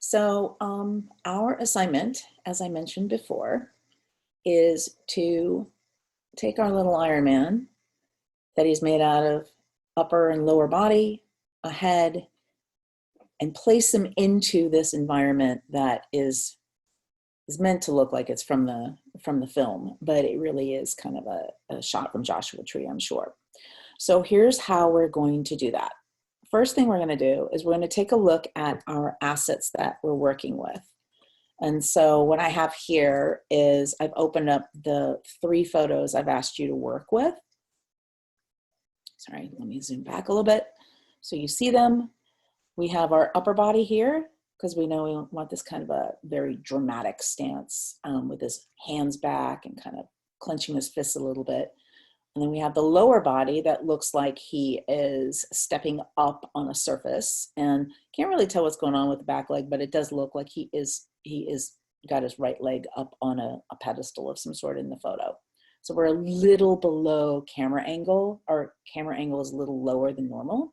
So our assignment, as I mentioned before, is to take our little Ironman that he's made out of upper and lower body, a head, and place them into this environment that is meant to look like it's from the film, but it really is kind of a shot from Joshua Tree, I'm sure. So here's how we're going to do that. First thing we're going to do is we're going to take a look at our assets that we're working with. And so what I have here is I've opened up the 3 photos I've asked you to work with. Sorry, let me zoom back a little bit so you see them. We have our upper body here because we know we want this kind of a very dramatic stance with his hands back and kind of clenching his fists a little bit. And then we have the lower body that looks like he is stepping up on a surface, and can't really tell what's going on with the back leg, but it does look like he is got his right leg up on a pedestal of some sort in the photo. So we're a little below camera angle. Our camera angle is a little lower than normal.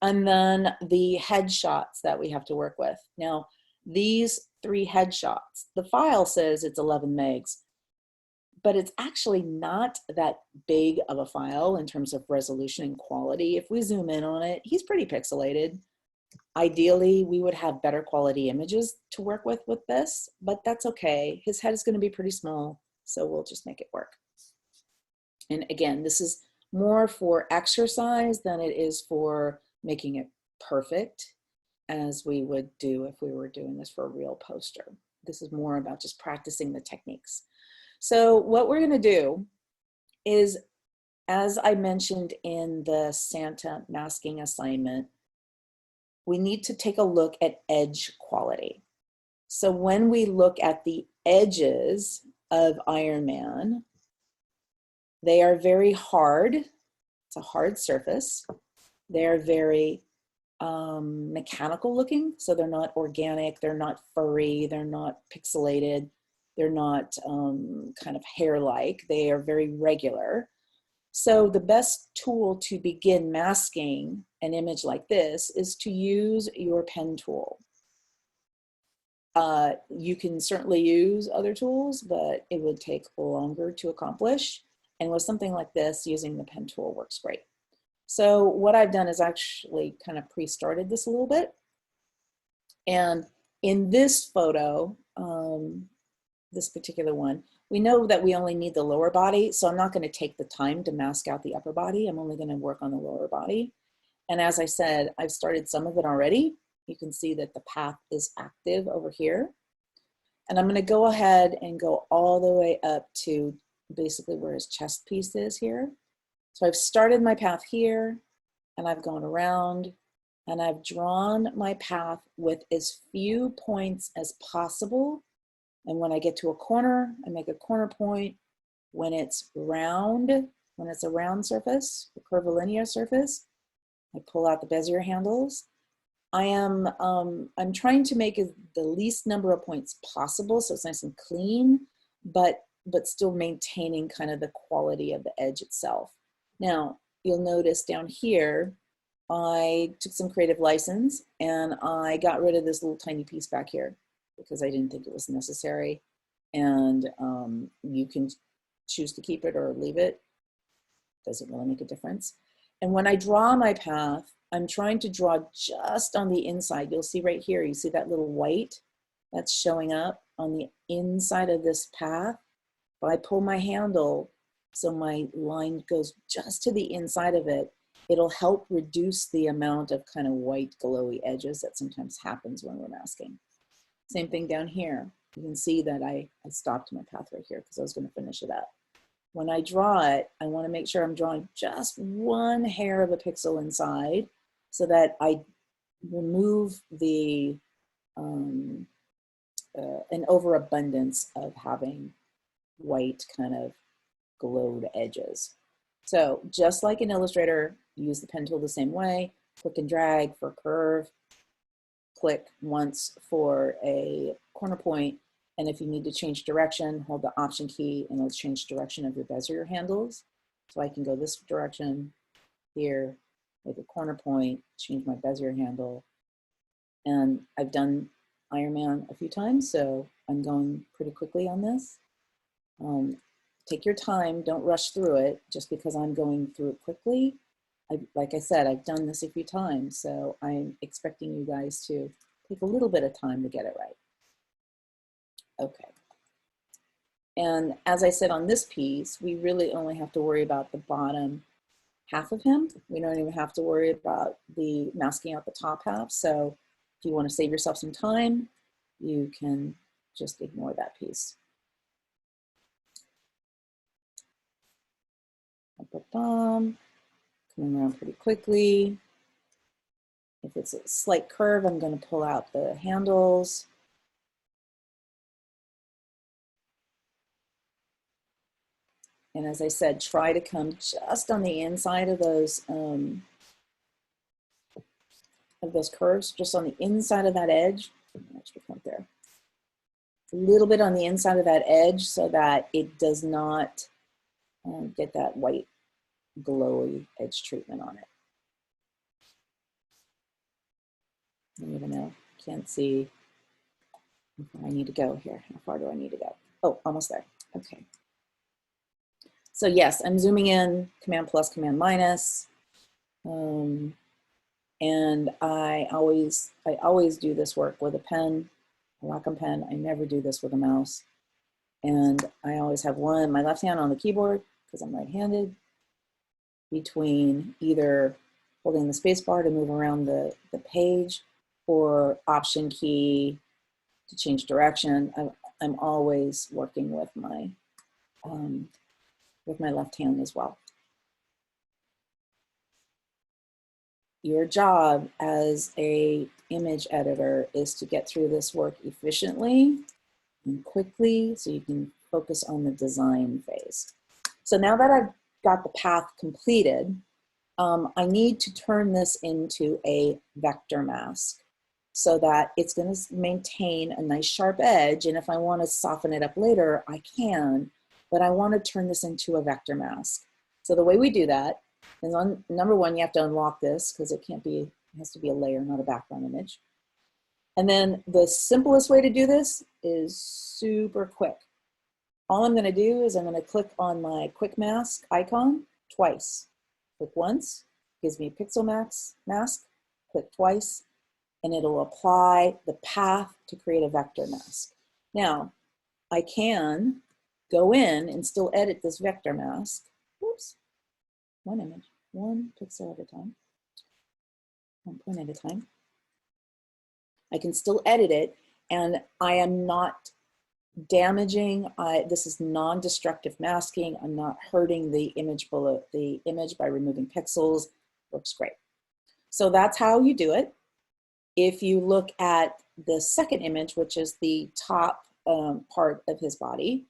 And then the headshots that we have to work with. Now, these 3 headshots, the file says it's 11 megs. But it's actually not that big of a file in terms of resolution and quality. If we zoom in on it, he's pretty pixelated. Ideally, we would have better quality images to work with this, but that's okay. His head is going to be pretty small, so we'll just make it work. And again, this is more for exercise than it is for making it perfect, as we would do if we were doing this for a real poster. This is more about just practicing the techniques. So what we're going to do is, as I mentioned in the Santa masking assignment, we need to take a look at edge quality. So when we look at the edges of Ironman, they are very hard. It's a hard surface. They're very mechanical looking, so they're not organic, they're not furry, they're not pixelated. They're not kind of hair-like. They are very regular. So the best tool to begin masking an image like this is to use your pen tool. You can certainly use other tools, but it would take longer to accomplish. And with something like this, using the pen tool works great. So what I've done is actually kind of pre-started this a little bit. And in this photo, this particular one, we know that we only need the lower body, so I'm not going to take the time to mask out the upper body. I'm only going to work on the lower body. And as I said, I've started some of it already. You can see that the path is active over here. And I'm going to go ahead and go all the way up to basically where his chest piece is here. So I've started my path here, and I've gone around, and I've drawn my path with as few points as possible. And when I get to a corner, I make a corner point. When it's round, when it's a round surface, a curvilinear surface, I pull out the Bezier handles. I'm trying to make the least number of points possible, so it's nice and clean, but still maintaining kind of the quality of the edge itself. Now, you'll notice down here, I took some creative license and I got rid of this little tiny piece back here, because I didn't think it was necessary. And you can choose to keep it or leave it. Doesn't really make a difference. And when I draw my path, I'm trying to draw just on the inside. You'll see right here, you see that little white that's showing up on the inside of this path. If I pull my handle so my line goes just to the inside of it, it'll help reduce the amount of kind of white glowy edges that sometimes happens when we're masking. Same thing down here. You can see that I stopped my path right here because I was going to finish it up. When I draw it, I want to make sure I'm drawing just 1 hair of a pixel inside so that I remove the an overabundance of having white kind of glowed edges. So just like in Illustrator, use the pen tool the same way, click and drag for curve, click once for a corner point, and if you need to change direction, hold the Option key and it'll change direction of your Bezier handles. So I can go this direction here, make a corner point, change my Bezier handle, and I've done Ironman a few times, so I'm going pretty quickly on this. Take your time, don't rush through it just because I'm going through it quickly. Like I said, I've done this a few times, so I'm expecting you guys to take a little bit of time to get it right. Okay. And as I said on this piece, we really only have to worry about the bottom half of him. We don't even have to worry about the masking out the top half. So if you want to save yourself some time, you can just ignore that piece. Coming around pretty quickly. If it's a slight curve, I'm going to pull out the handles. And as I said, try to come just on the inside of those curves, just on the inside of that edge. Actually, come there. A little bit on the inside of that edge so that it does not get that white glowy edge treatment on it. I don't even know, can't see where I need to go here. How far do I need to go? Oh, almost there. Okay. So yes, I'm zooming in, Command plus, Command minus. And I always do this work with a pen, a Wacom pen. I never do this with a mouse. And I always have my left hand on the keyboard because I'm right-handed, between either holding the space bar to move around the page or Option key to change direction. I'm always working with my left hand as well. Your job as a image editor is to get through this work efficiently and quickly so you can focus on the design phase. So now that I've got the path completed, I need to turn this into a vector mask so that it's going to maintain a nice sharp edge. And if I want to soften it up later, I can, but I want to turn this into a vector mask. So the way we do that is, number one, you have to unlock this because it has to be a layer, not a background image. And then the simplest way to do this is super quick. All I'm going to do is I'm going to click on my quick mask icon twice. Click once, gives me a pixel mask, click twice, and it'll apply the path to create a vector mask. Now, I can go in and still edit this vector mask. Oops, one image, one pixel at a time, 1 point at a time. I can still edit it, and I am not damaging. This is non-destructive masking. I'm not hurting the image by removing pixels. Works great. So that's how you do it. If you look at the second image, which is the top part of his body,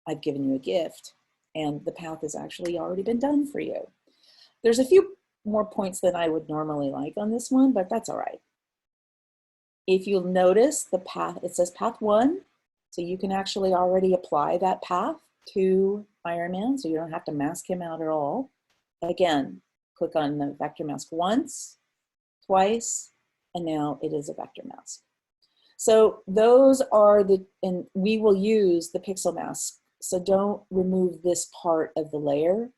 I've given you a gift, and the path has actually already been done for you. There's a few more points than I would normally like on this one, but that's all right. If you'll notice the path, it says path 1, so you can actually already apply that path to Ironman, so you don't have to mask him out at all. Again, click on the vector mask once, twice, and now it is a vector mask. So those are and we will use the pixel mask. So don't remove this part of the layer.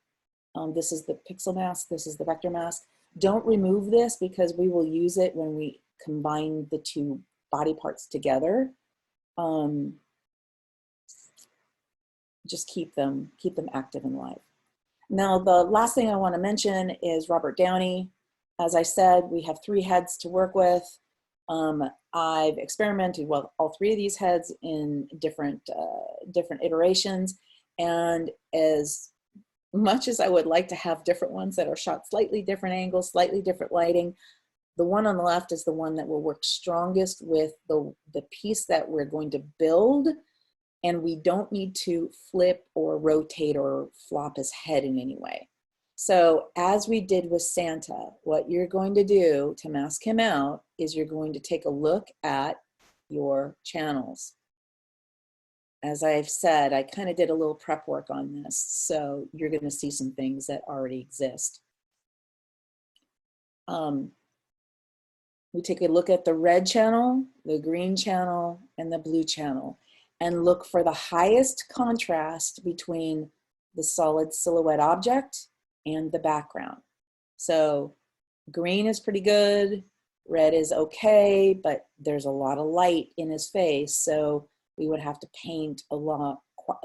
This is the pixel mask, this is the vector mask. Don't remove this because we will use it when we combine the two body parts together. Just keep them active and live. Now, the last thing I want to mention is Robert Downey. As I said, we have 3 heads to work with. I've experimented with all 3 of these heads in different iterations, and as much as I would like to have different ones that are shot slightly different angles, slightly different lighting, the one on the left is the one that will work strongest with the piece that we're going to build, and we don't need to flip or rotate or flop his head in any way. So as we did with Santa, what you're going to do to mask him out is you're going to take a look at your channels. As I've said, I kind of did a little prep work on this, so you're going to see some things that already exist. We take a look at the red channel, the green channel, and the blue channel, and look for the highest contrast between the solid silhouette object and the background. So green is pretty good, red is okay, but there's a lot of light in his face, so we would have to paint a lot,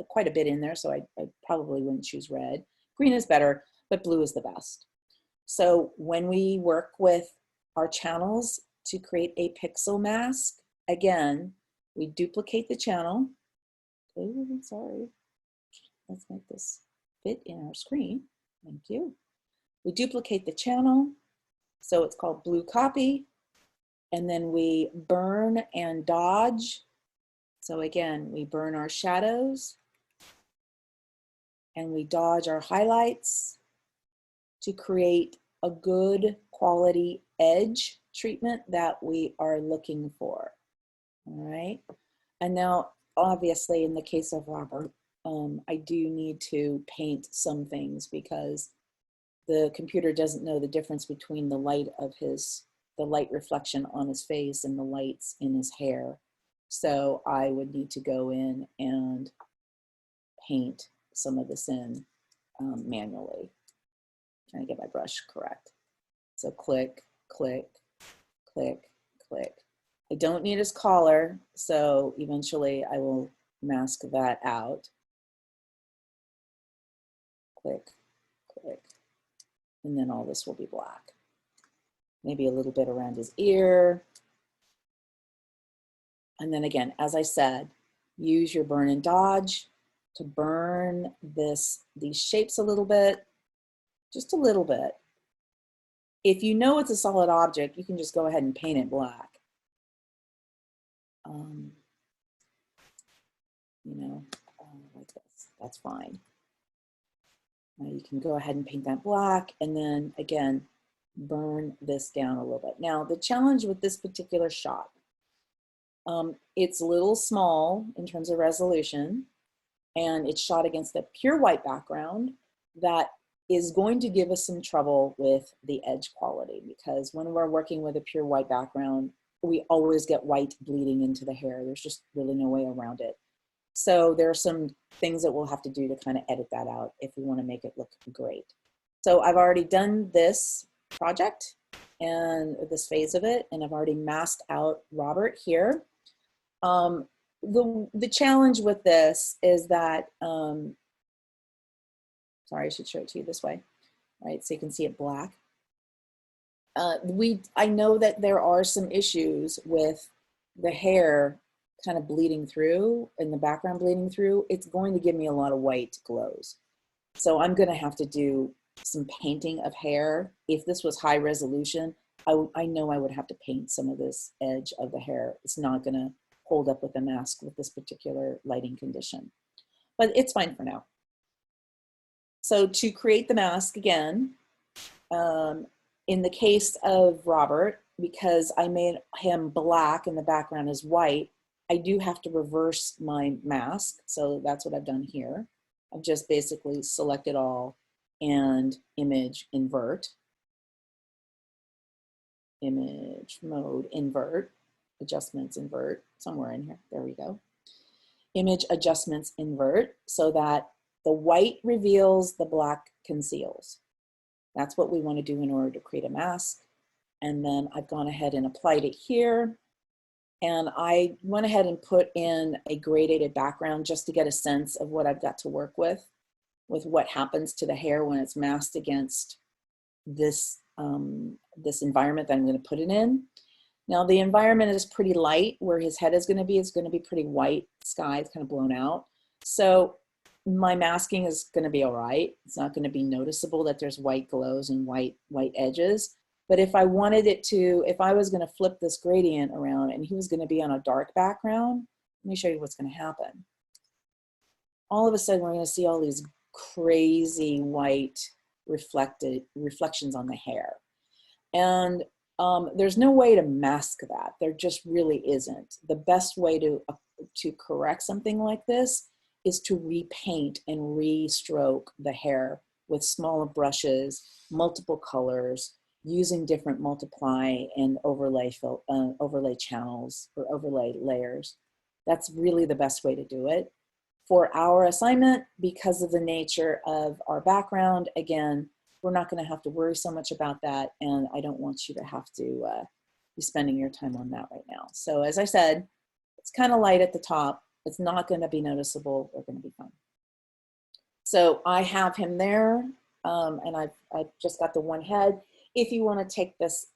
quite a bit in there, so I probably wouldn't choose red. Green is better, but blue is the best. So when we work with our channels to create a pixel mask, again, we duplicate the channel. Oh, sorry. Let's make this fit in our screen. Thank you. We duplicate the channel, so it's called blue copy, and then we burn and dodge. So again, we burn our shadows and we dodge our highlights to create a good quality edge treatment that we are looking for. All right. And now, obviously, in the case of Robert, I do need to paint some things because the computer doesn't know the difference between the light reflection on his face and the lights in his hair. So I would need to go in and paint some of this in manually. Trying to get my brush correct. So click, click, click, click. I don't need his collar, so eventually I will mask that out. Click, click, and then all this will be black. Maybe a little bit around his ear. And then again, as I said, use your burn and dodge to burn these shapes a little bit, just a little bit. If you know it's a solid object, you can just go ahead and paint it black. Like this, that's fine. Now you can go ahead and paint that black, and then again, burn this down a little bit. Now the challenge with this particular shot, it's a little small in terms of resolution, and it's shot against a pure white background that is going to give us some trouble with the edge quality, because when we're working with a pure white background, we always get white bleeding into the hair. There's just really no way around it. So there are some things that we'll have to do to kind of edit that out if we want to make it look great. So I've already done this project and this phase of it, and I've already masked out Robert here. The challenge with this is that, sorry, I should show it to you this way, right? So you can see it black. I know that there are some issues with the hair kind of bleeding through and the background bleeding through. It's going to give me a lot of white glows. So I'm going to have to do some painting of hair. If this was high resolution, I know I would have to paint some of this edge of the hair. It's not going to hold up with the mask with this particular lighting condition, but it's fine for now. So to create the mask again, in the case of Robert, because I made him black and the background is white, I do have to reverse my mask. So that's what I've done here. I've just basically selected all and image invert. Image mode invert, adjustments invert, somewhere in here. There we go. Image adjustments invert, so that the white reveals, the black conceals. That's what we want to do in order to create a mask. And then I've gone ahead and applied it here. And I went ahead and put in a gradated background just to get a sense of what I've got to work with what happens to the hair when it's masked against this, this environment that I'm going to put it in. Now the environment is pretty light. Where his head is going to be pretty white sky. It's kind of blown out. So my masking is going to be all right. It's not going to be noticeable that there's white glows and white edges. But if I wanted it to, if I was going to flip this gradient around and he was going to be on a dark background, let me show you what's going to happen. All of a sudden, we're going to see all these crazy white reflections on the hair. And there's no way to mask that. There just really isn't. The best way to correct something like this is to repaint and re-stroke the hair with smaller brushes, multiple colors, using different multiply and overlay channels or overlay layers. That's really the best way to do it. For our assignment, because of the nature of our background, again, we're not going to have to worry so much about that, and I don't want you to have to be spending your time on that right now. So as I said, it's kind of light at the top. It's not going to be noticeable. We're going to be fine. So I have him there, and I've just got the one head. If you want to take this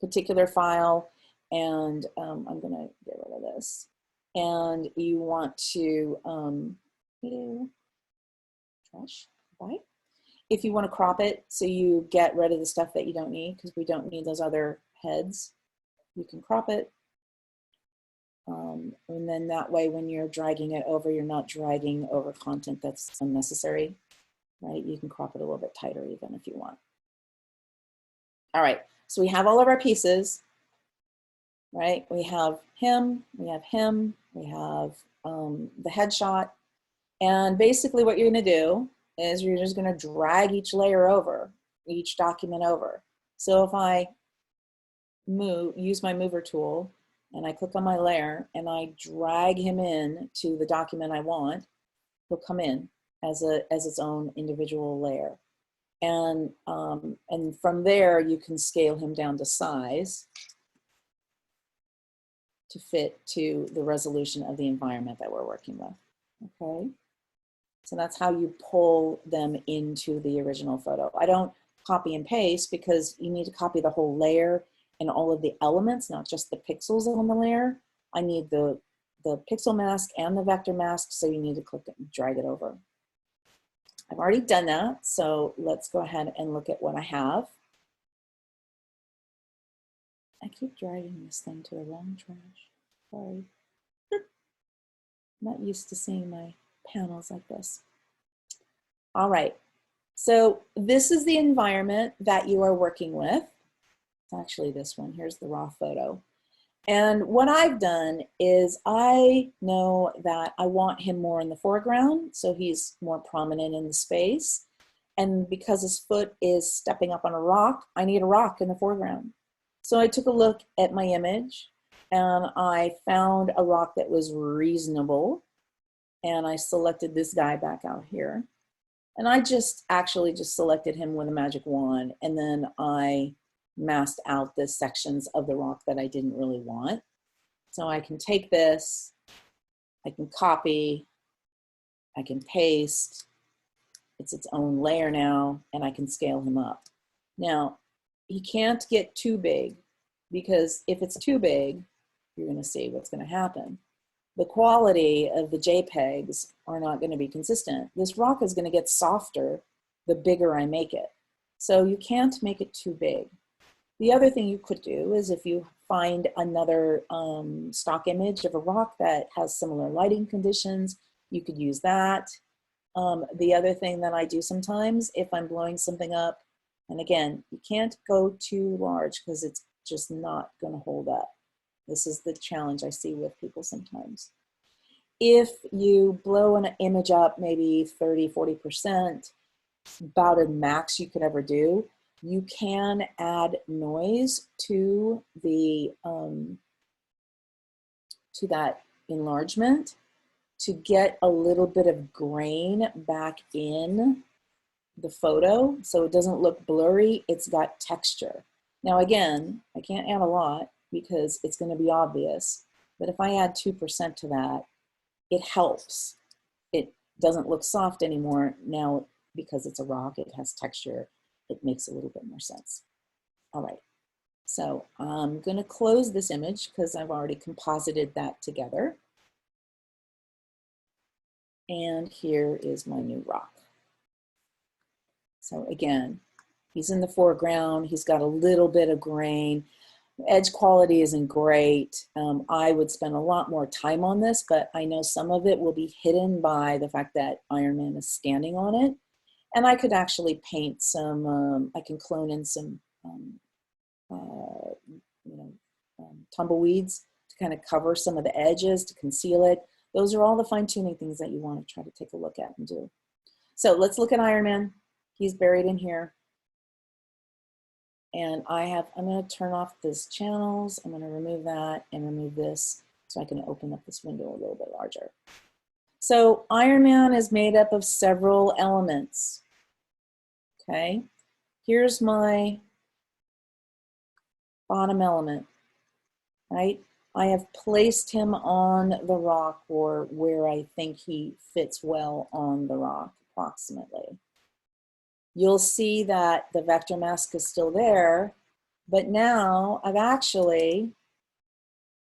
particular file, and I'm going to get rid of this, and you want to trash, bye. If you want to crop it so you get rid of the stuff that you don't need, because we don't need those other heads, you can crop it. And then that way when you're dragging it over, you're not dragging over content that's unnecessary, right? You can crop it a little bit tighter even if you want. All right, so we have all of our pieces, right? We have him, we have the headshot. And basically what you're gonna do is you're just gonna drag each layer over, each document over. So if I use my mover tool and I click on my layer and I drag him in to the document I want, he'll come in as its own individual layer. And from there you can scale him down to size to fit to the resolution of the environment that we're working with, okay? So that's how you pull them into the original photo. I don't copy and paste because you need to copy the whole layer and all of the elements, not just the pixels on the layer. I need the pixel mask and the vector mask, so you need to click it and drag it over. I've already done that, so let's go ahead and look at what I have. I keep dragging this thing to the wrong trash. Sorry. I'm not used to seeing my panels like this. All right, so this is the environment that you are working with. It's actually this one. Here's the raw photo. And what I've done is I know that I want him more in the foreground, so he's more prominent in the space. And because his foot is stepping up on a rock, I need a rock in the foreground. So I took a look at my image and I found a rock that was reasonable. And I selected this guy back out here. And I actually just selected him with a magic wand, and then I masked out the sections of the rock that I didn't really want. So I can take this, I can copy, I can paste, it's its own layer now, and I can scale him up. Now, he can't get too big, because if it's too big, you're gonna see what's gonna happen. The quality of the JPEGs are not going to be consistent. This rock is going to get softer the bigger I make it. So you can't make it too big. The other thing you could do is if you find another stock image of a rock that has similar lighting conditions, you could use that. The other thing that I do sometimes, if I'm blowing something up, and again, you can't go too large because it's just not going to hold up. This is the challenge I see with people sometimes. If you blow an image up maybe 30, 40%, about a max you could ever do, you can add noise to the to that enlargement to get a little bit of grain back in the photo so it doesn't look blurry, it's got texture. Now again, I can't add a lot because it's going to be obvious. But if I add 2% to that, it helps. It doesn't look soft anymore. Now, because it's a rock, it has texture, it makes a little bit more sense. All right, so I'm going to close this image because I've already composited that together. And here is my new rock. So again, he's in the foreground, he's got a little bit of grain. Edge quality isn't great. I would spend a lot more time on this, but I know some of it will be hidden by the fact that Ironman is standing on it. And I could actually paint some, I can clone in some tumbleweeds to kind of cover some of the edges to conceal it. Those are all the fine-tuning things that you want to try to take a look at and do. So let's look at Ironman. He's buried in here. And I'm going to turn off this channels. I'm going to remove that and remove this so I can open up this window a little bit larger. So Ironman is made up of several elements. Okay, here's my bottom element, right? I have placed him on the rock, or where I think he fits well on the rock, approximately. You'll see that the vector mask is still there, but now I'm going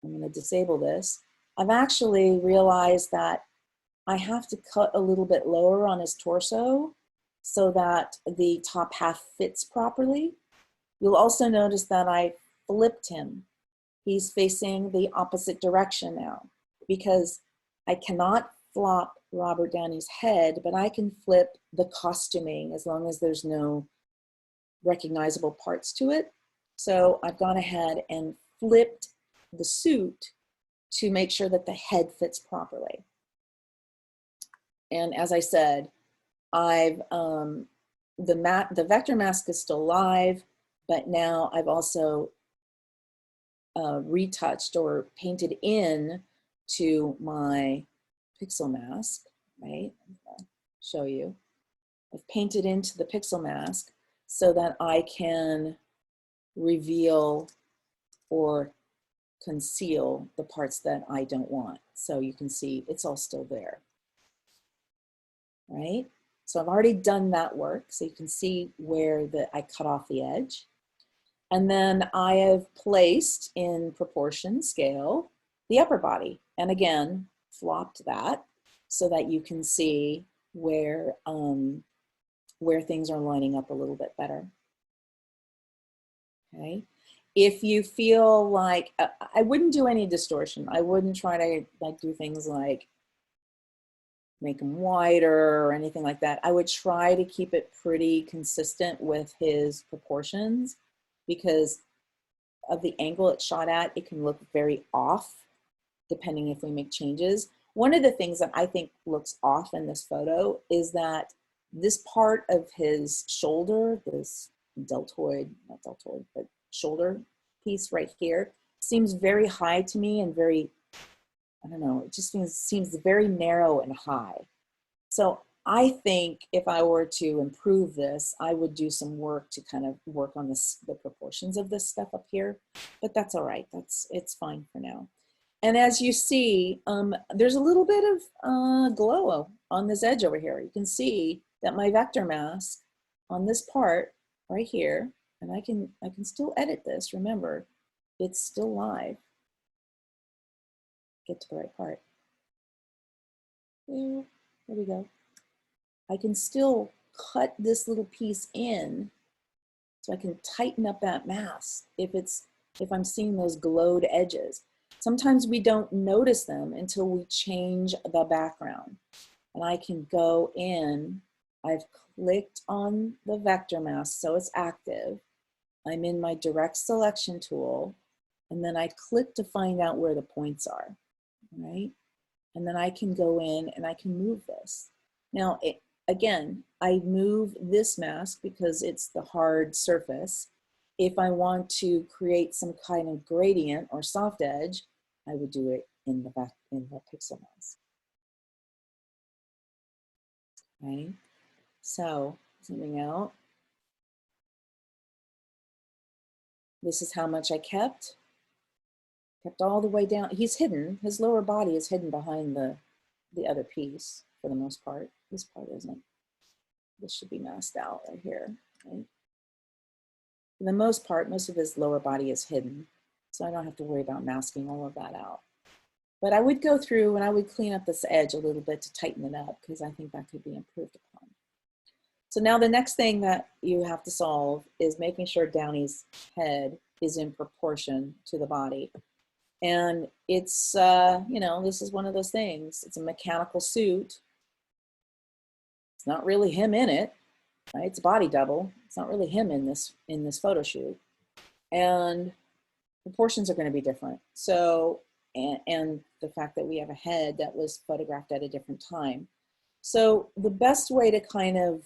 to disable this. I've actually realized that I have to cut a little bit lower on his torso so that the top half fits properly. You'll also notice that I flipped him. He's facing the opposite direction now, because I cannot flop Robert Downey's head, but I can flip the costuming as long as there's no recognizable parts to it. So I've gone ahead and flipped the suit to make sure that the head fits properly. And as I said, the vector mask is still live, but now I've also retouched or painted in to my pixel mask, right? I'll show you. I've painted into the pixel mask so that I can reveal or conceal the parts that I don't want. So you can see it's all still there, right? So I've already done that work. So you can see where I cut off the edge. And then I have placed in proportion scale the upper body. And again, flopped that so that you can see where things are lining up a little bit better. Okay. If you feel like, I wouldn't do any distortion. I wouldn't try to do things like make them wider or anything like that. I would try to keep it pretty consistent with his proportions, because of the angle it's shot at, it can look very off depending if we make changes. One of the things that I think looks off in this photo is that this part of his shoulder, this deltoid, not deltoid, but shoulder piece right here, seems very high to me and very, I don't know, it just seems very narrow and high. So I think if I were to improve this, I would do some work to kind of work on the proportions of this stuff up here, but that's all right. It's fine for now. And as you see, there's a little bit of glow on this edge over here. You can see that my vector mask on this part right here, and I can still edit this. Remember, it's still live. Get to the right part. There we go. I can still cut this little piece in so I can tighten up that mask if I'm seeing those glowed edges. Sometimes we don't notice them until we change the background. And I can go in, I've clicked on the vector mask so it's active. I'm in my direct selection tool, and then I click to find out where the points are, right? And then I can go in and I can move this. Now, again, I move this mask because it's the hard surface. If I want to create some kind of gradient or soft edge, I would do it in the pixel mask. Okay, so zooming out. This is how much I kept all the way down. He's hidden, his lower body is hidden behind the other piece for the most part. This part isn't. This should be masked out right here, right? For the most part, most of his lower body is hidden, so I don't have to worry about masking all of that out. But I would go through and I would clean up this edge a little bit to tighten it up, because I think that could be improved upon. So now the next thing that you have to solve is making sure Downey's head is in proportion to the body. And it's, you know, this is one of those things. It's a mechanical suit. It's not really him in it, right? It's a body double. It's not really him in this photo shoot. And proportions are going to be different. So, and the fact that we have a head that was photographed at a different time. So the best way to kind of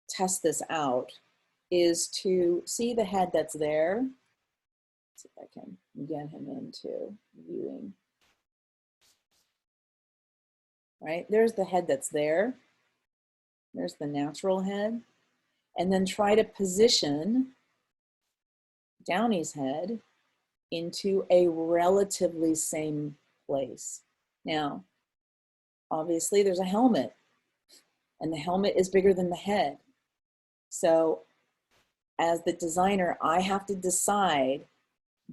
test this out is to see the head that's there. Let's see if I can get him into viewing. Right, there's the head that's there. There's the natural head. And then try to position Downey's head into a relatively same place. Now, obviously there's a helmet, and the helmet is bigger than the head. So as the designer, I have to decide,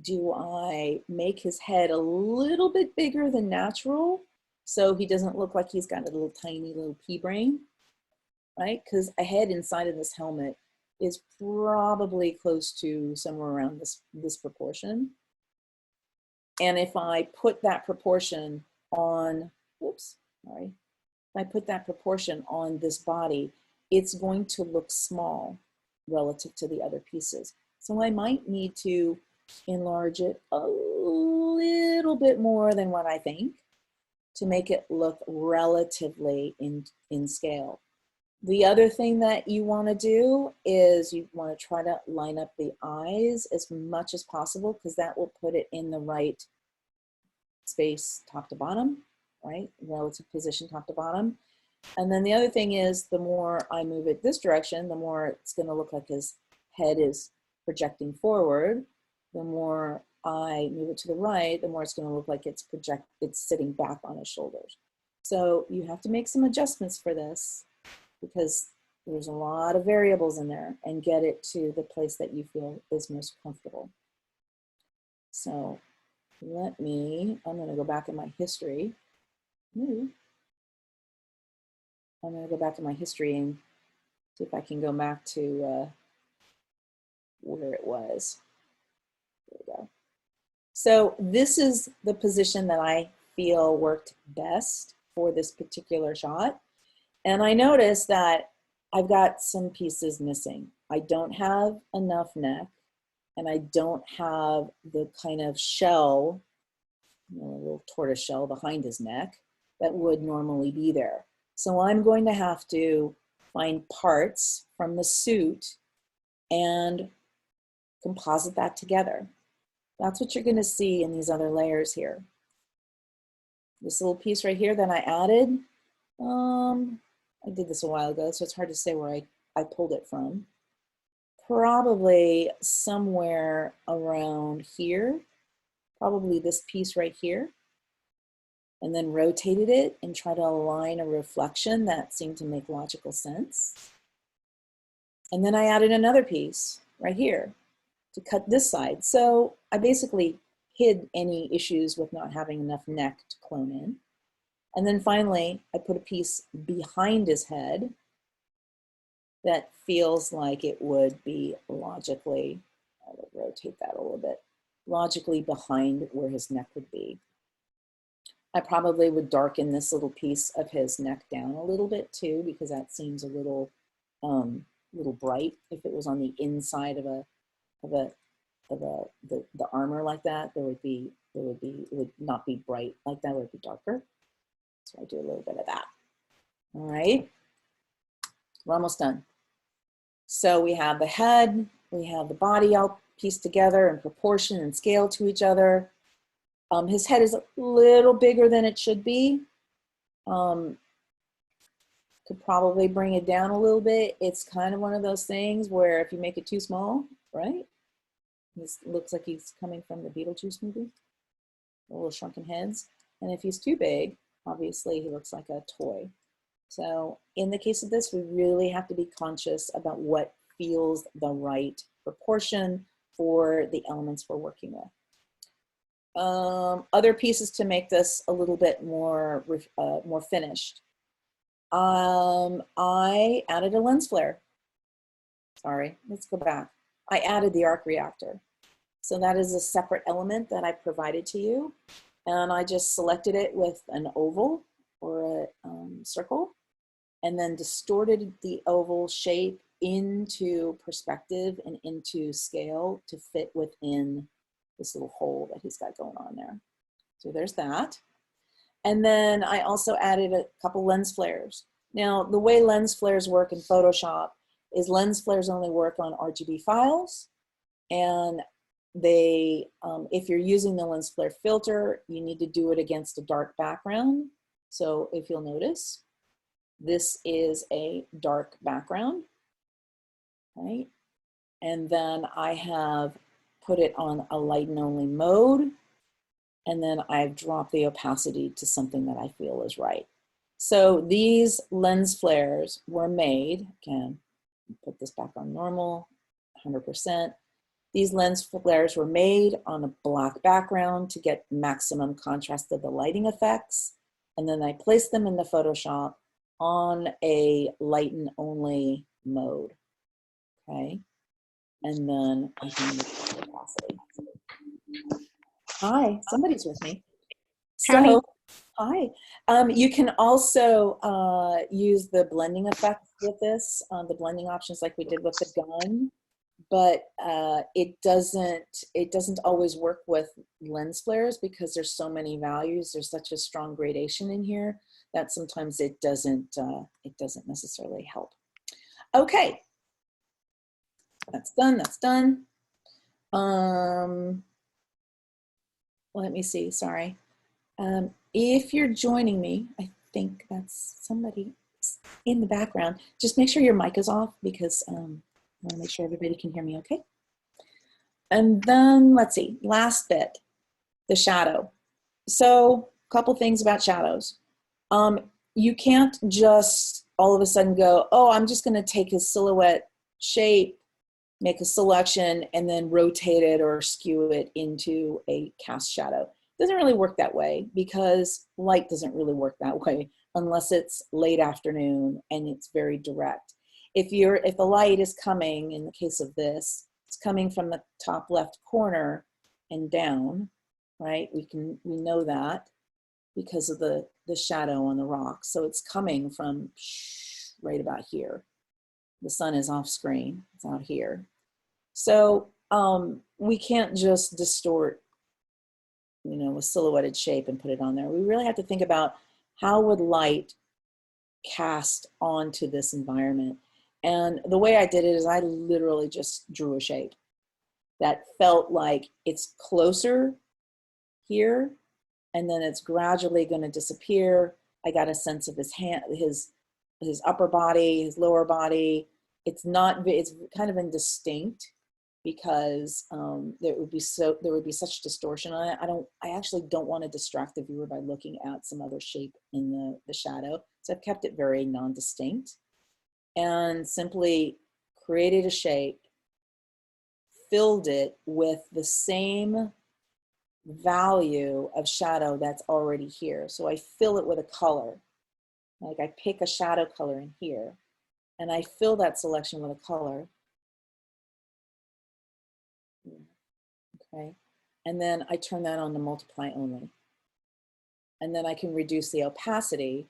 do I make his head a little bit bigger than natural so he doesn't look like he's got a little tiny little pea brain, right? Because a head inside of this helmet is probably close to somewhere around this proportion. And if I put that proportion on, whoops, sorry. If I put that proportion on this body, it's going to look small relative to the other pieces. So I might need to enlarge it a little bit more than what I think to make it look relatively in scale. The other thing that you want to do is you want to try to line up the eyes as much as possible, because that will put it in the right space top to bottom, right? Relative position top to bottom. And then the other thing is, the more I move it this direction, the more it's going to look like his head is projecting forward. The more I move it to the right, the more it's going to look like it's sitting back on his shoulders. So you have to make some adjustments for this, because there's a lot of variables in there, and get it to the place that you feel is most comfortable. So I'm going to go back in my history. I'm going to go back to my history and see if I can go back to where it was. There we go. So this is the position that I feel worked best for this particular shot. And I noticed that I've got some pieces missing. I don't have enough neck, and I don't have the kind of shell, a little tortoise shell behind his neck that would normally be there. So I'm going to have to find parts from the suit and composite that together. That's what you're going to see in these other layers here. This little piece right here that I added, I did this a while ago, so it's hard to say where I pulled it from. Probably somewhere around here, probably this piece right here, and then rotated it and try to align a reflection that seemed to make logical sense. And then I added another piece right here to cut this side. So I basically hid any issues with not having enough neck to clone in. And then finally, I put a piece behind his head that feels like it would be logically, I will rotate that a little bit, logically behind where his neck would be. I probably would darken this little piece of his neck down a little bit too, because that seems a little bright. If it was on the inside of the armor like that, it would not be bright like that. It would be darker. So I do a little bit of that. All right, we're almost done. So we have the head, we have the body all pieced together in proportion and scale to each other. His head is a little bigger than it should be. Could probably bring it down a little bit. It's kind of one of those things where if you make it too small, right? This looks like he's coming from the Beetlejuice movie, the little shrunken heads. And if he's too big, obviously he looks like a toy. So in the case of this, we really have to be conscious about what feels the right proportion for the elements we're working with. Other pieces to make this a little bit more finished. I added a lens flare. Sorry, let's go back. I added the arc reactor. So that is a separate element that I provided to you. And I just selected it with an oval or a circle, and then distorted the oval shape into perspective and into scale to fit within this little hole that he's got going on there. So there's that. And then I also added a couple lens flares. Now, the way lens flares work in Photoshop is lens flares only work on RGB files, and they, if you're using the lens flare filter, you need to do it against a dark background. So if you'll notice, this is a dark background, right? And then I have put it on a light and only mode, and then I've dropped the opacity to something that I feel is right. So these lens flares were made, again, put this back on normal, 100%. These lens flares were made on a black background to get maximum contrast of the lighting effects. And then I placed them in the Photoshop on a light and only mode, okay? And then I can use the opacity. Hi, somebody's with me. Howdy. So, hi. You can also use the blending effect with this, the blending options like we did with the gun, but it doesn't always work with lens flares because there's so many values. There's such a strong gradation in here that sometimes it doesn't necessarily help. Okay, that's done. That's done. Let me see. Sorry. If you're joining me, I think that's somebody in the background. Just make sure your mic is off because I want to make sure everybody can hear me okay. And then let's see, last bit, the shadow. So a couple things about shadows. You can't just all of a sudden go, oh, I'm just going to take his silhouette shape, make a selection, and then rotate it or skew it into a cast shadow. It doesn't really work that way because light doesn't really work that way unless it's late afternoon and it's very direct. If the light is coming, in the case of this, it's coming from the top left corner and down, right? We know that because of the shadow on the rock. So it's coming from right about here. The sun is off screen, it's out here. So we can't just distort, a silhouetted shape and put it on there. We really have to think about how would light cast onto this environment. And the way I did it is I literally just drew a shape that felt like it's closer here, and then it's gradually going to disappear. I got a sense of his hand, his upper body, his lower body. It's kind of indistinct because there would be such distortion on it. I actually don't want to distract the viewer by looking at some other shape in the shadow. So I've kept it very non-distinct and simply created a shape, filled it with the same value of shadow that's already here. So I fill it with a color. Like I pick a shadow color in here and I fill that selection with a color. Okay. And then I turn that on to multiply only. And then I can reduce the opacity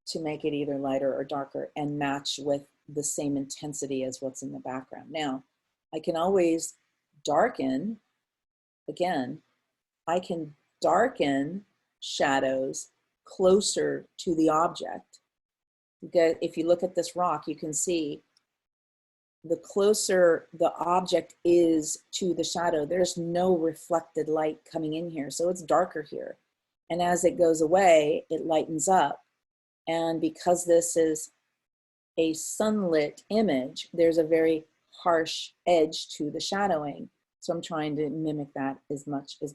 to make it either lighter or darker and match with the same intensity as what's in the background. Now, I can always darken, again, I can darken shadows closer to the object. Because if you look at this rock, you can see the closer the object is to the shadow, there's no reflected light coming in here. So it's darker here. And as it goes away, it lightens up. And because this is a sunlit image, there's a very harsh edge to the shadowing. So I'm trying to mimic that as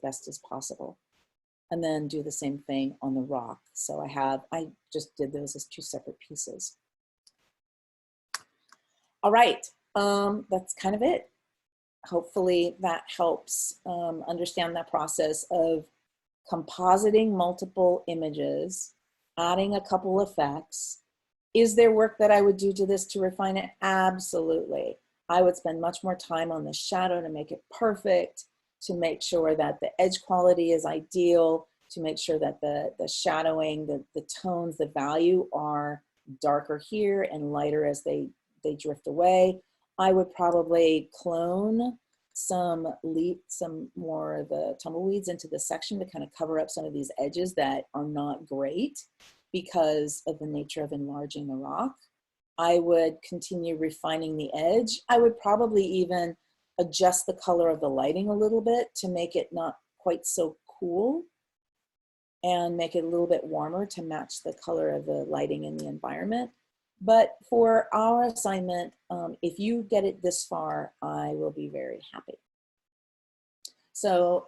best as possible. And then do the same thing on the rock. So I just did those as two separate pieces. All right, that's kind of it. Hopefully that helps understand that process of compositing multiple images, adding a couple effects. Is there work that I would do to this to refine it? Absolutely. I would spend much more time on the shadow to make it perfect, to make sure that the edge quality is ideal, to make sure that the shadowing, the tones, the value are darker here and lighter as they drift away. I would probably clone some more of the tumbleweeds into this section to kind of cover up some of these edges that are not great because of the nature of enlarging the rock. I would continue refining the edge. I would probably even adjust the color of the lighting a little bit to make it not quite so cool and make it a little bit warmer to match the color of the lighting in the environment. But for our assignment, if you get it this far, I will be very happy. So